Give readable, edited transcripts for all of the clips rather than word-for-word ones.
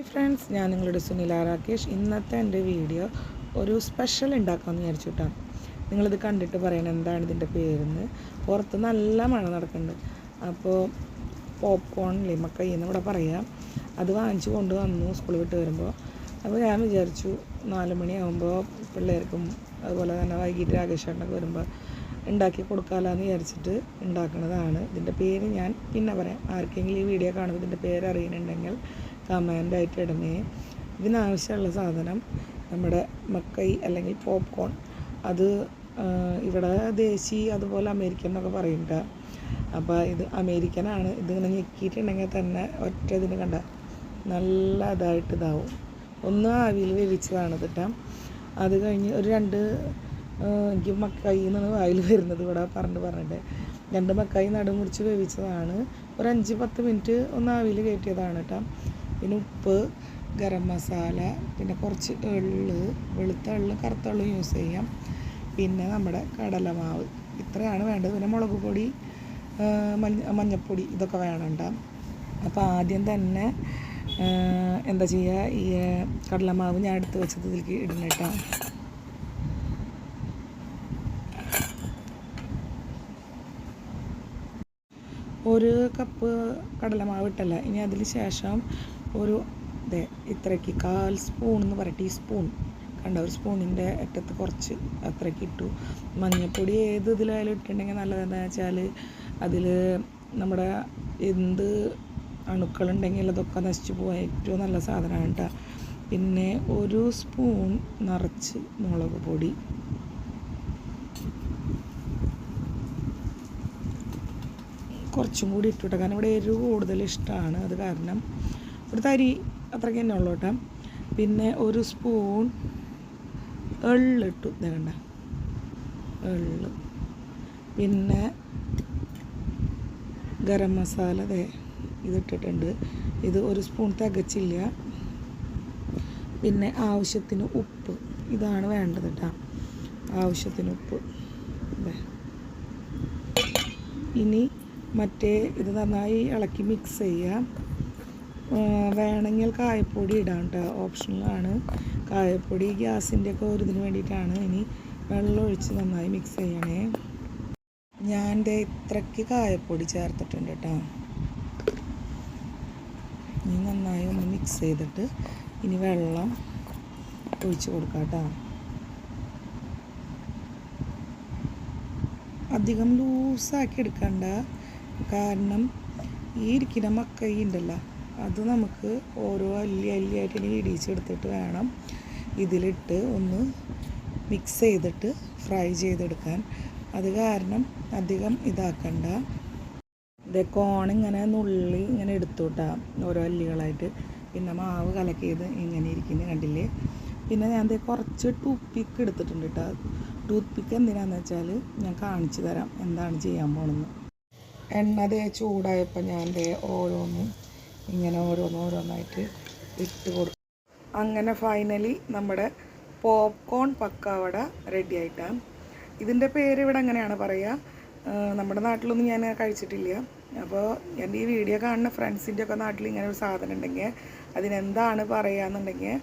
Friends, ഞാൻ നിങ്ങളുടെ സുനില രാകേഷ്. ഇന്നത്തെ എൻ്റെ വീഡിയോ ഒരു സ്പെഷ്യൽ ഉണ്ടാക്കാമെന്ന് വിചാരിച്ചു കേട്ടോ. നിങ്ങളിത് കണ്ടിട്ട് പറയണം എന്താണ് ഇതിൻ്റെ പേരെന്ന്. പുറത്ത് നല്ല മഴ നടക്കുന്നുണ്ട്. അപ്പോൾ പോപ്കോണില്ലേ, മക്കൈ എന്ന് ഇവിടെ പറയാം, അത് വാങ്ങിച്ചു കൊണ്ടുവന്നു സ്കൂളിൽ വിട്ട് വരുമ്പോൾ. അപ്പോൾ ഞാൻ വിചാരിച്ചു 4 മണിയാകുമ്പോൾ പിള്ളേർക്കും അതുപോലെ തന്നെ വൈകിട്ട് രാകേഷേട്ടനൊക്കെ വരുമ്പോൾ ഉണ്ടാക്കി കൊടുക്കാമെന്ന് വിചാരിച്ചിട്ട് ഉണ്ടാക്കുന്നതാണ്. ഇതിൻ്റെ പേര് ഞാൻ പിന്നെ പറയാം. ആർക്കെങ്കിലും ഈ വീഡിയോ കാണുമ്പോൾ ഇതിൻ്റെ പേര് അറിയുന്നുണ്ടെങ്കിൽ കമൻ്റായിട്ട് ഇടണേ. ഇതിനാവശ്യമുള്ള സാധനം നമ്മുടെ മക്കൈ അല്ലെങ്കിൽ പോപ്കോൺ. അത് ഇവിടെ ദേശി അതുപോലെ അമേരിക്കൻ എന്നൊക്കെ പറയുന്നുണ്ട്. അപ്പോൾ ഇത് അമേരിക്കനാണ്. ഇതിങ്ങനെ ഞെക്കിയിട്ടുണ്ടെങ്കിൽ തന്നെ ഒറ്റ ഇതിന് കണ്ട നല്ല ഇതാവും. ഒന്ന് ആവിയിൽ വേവിച്ചതാണ് കേട്ടോ. അത് കഴിഞ്ഞ് ഒരു എനിക്ക് മക്കായി എന്നാണ് വായിൽ വരുന്നത് ഇവിടെ പറഞ്ഞിട്ട് 2 മക്കായി നടുമുറിച്ച് വേവിച്ചതാണ്. ഒരു 5-10 മിനിറ്റ് ഒന്ന് ആവിയിൽ കയറ്റിയതാണ് കേട്ടോ. പിന്നെ ഉപ്പ്, ഗരം മസാല, പിന്നെ കുറച്ച് വെളുത്ത എള്ള്, കറുത്ത എള്ള് യൂസ് ചെയ്യാം. പിന്നെ നമ്മുടെ കടലമാവ്, ഇത്രയാണ് വേണ്ടത്. പിന്നെ മുളക് പൊടി, മഞ്ഞൾപ്പൊടി, ഇതൊക്കെ വേണണ്ട. അപ്പോൾ ആദ്യം തന്നെ എന്താ ചെയ്യുക, ഈ കടലമാവ് ഞാൻ എടുത്ത് വെച്ചത് ഇതിലേക്ക് ഇടണം കേട്ടോ. ഒരു കപ്പ് കടലമാവ് ഇട്ടല്ല. ഇനി അതിന് ശേഷം ഒരു ഇത്രയ്ക്ക് 1/4 സ്പൂൺ എന്ന് പറയാം, ടീസ്പൂൺ കണ്ട, ഒരു സ്പൂണിൻ്റെ അറ്റത്ത് കുറച്ച് അത്രയ്ക്ക് ഇട്ടു. മഞ്ഞൾപ്പൊടി ഏത് ഇതിലായാലും ഇട്ടിട്ടുണ്ടെങ്കിൽ നല്ലതെന്താണെന്ന് വെച്ചാൽ അതിൽ നമ്മുടെ എന്ത് അണുക്കളുണ്ടെങ്കിൽ അതൊക്കെ നശിച്ചു പോകാൻ ഏറ്റവും നല്ല സാധനമാണ് കേട്ടോ. പിന്നെ ഒരു സ്പൂൺ നിറച്ച് മുളക് പൊടി, കുറച്ചും കൂടി ഇട്ടു കേട്ടോ. കാരണം ഇവിടെ എരിവ് കൂടുതൽ ഇഷ്ടമാണ്, അത് കാരണം ഒരു തരി അത്രയ്ക്ക് തന്നെ ഉള്ളൂ കേട്ടോ. പിന്നെ ഒരു സ്പൂൺ എള്ളിട്ടു, കണ്ട എള്ള്. പിന്നെ ഗരം മസാല ഇതിട്ടിട്ടുണ്ട്. ഇത് ഒരു സ്പൂൺ തികച്ചില്ല. പിന്നെ ആവശ്യത്തിന് ഉപ്പ്, ഇതാണ് വേണ്ടത് കേട്ടോ, ആവശ്യത്തിന് ഉപ്പ്. ഇനി ഇത് നന്നായി ഇളക്കി മിക്സ് ചെയ്യാം. വേണമെങ്കിൽ കായപ്പൊടി ഇടാം കേട്ടോ, ഓപ്ഷണലാണ്. കായപ്പൊടി ഗ്യാസിൻ്റെയൊക്കെ ഒരു ഇതിന് വേണ്ടിയിട്ടാണ്. ഇനി വെള്ളം ഒഴിച്ച് നന്നായി മിക്സ് ചെയ്യണേ. ഞാൻ ഇത്രയ്ക്ക് കായപ്പൊടി ചേർത്തിട്ടുണ്ട് കേട്ടോ. ഇനി നന്നായി ഒന്ന് മിക്സ് ചെയ്തിട്ട് ഇനി വെള്ളം ഒഴിച്ച് കൊടുക്കാം കേട്ടോ. അധികം ലൂസാക്കി എടുക്കണ്ട, കാരണം ഈ ഇരിക്കുന്ന മക്കൈ ഉണ്ടല്ലോ, അത് നമുക്ക് ഓരോ അല്ലിയായിട്ട് ഇനി ഇടിച്ചെടുത്തിട്ട് വേണം ഇതിലിട്ട് ഒന്ന് മിക്സ് ചെയ്തിട്ട് ഫ്രൈ ചെയ്തെടുക്കാൻ. അത് കാരണം അധികം ഇതാക്കണ്ട. കോൺ ഇങ്ങനെ നുള്ളി ഇങ്ങനെ എടുത്തുട്ടാ ഓരോ അല്ലികളായിട്ട്. പിന്നെ മാവ് കലക്കിയത് ഇങ്ങനെ ഇരിക്കുന്നത് കണ്ടില്ലേ. പിന്നെ ഞാൻ കുറച്ച് ടൂത്ത് പിക്ക് എടുത്തിട്ടുണ്ട് കേട്ടോ. ടൂത്ത് പിക്ക് എന്തിനാണെന്ന് വെച്ചാൽ ഞാൻ കാണിച്ചു തരാം എന്താണ് ചെയ്യാൻ പോണെന്ന്. എണ്ണ ചൂടായപ്പോൾ ഞാൻ ഓരോന്നായിട്ട് ഇട്ട് കൊടുക്കും. അങ്ങനെ ഫൈനലി നമ്മുടെ പോപ്കോൺ പക്കാവട റെഡി ആയിട്ടാണ്. ഇതിൻ്റെ പേര് ഇവിടെ എങ്ങനെയാണ് പറയുക, നമ്മുടെ നാട്ടിലൊന്നും ഞാൻ കഴിച്ചിട്ടില്ല. അപ്പോൾ എൻ്റെ ഈ വീഡിയോ കാണുന്ന ഫ്രണ്ട്സിൻ്റെ ഒക്കെ നാട്ടിൽ ഇങ്ങനെ ഒരു സാധനം ഉണ്ടെങ്കിൽ അതിനെന്താണ് പറയുകയെന്നുണ്ടെങ്കിൽ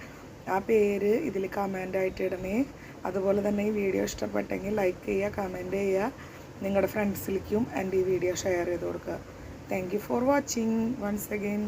ആ പേര് ഇതിൽ കമൻ്റായിട്ട് ഇടണേ. അതുപോലെ തന്നെ ഈ വീഡിയോ ഇഷ്ടപ്പെട്ടെങ്കിൽ ലൈക്ക് ചെയ്യുക, കമൻറ്റ് ചെയ്യുക, നിങ്ങളുടെ ഫ്രണ്ട്സിലേക്കും എൻ്റെ ഈ വീഡിയോ ഷെയർ ചെയ്ത് കൊടുക്കുക. Thank you for watching once again.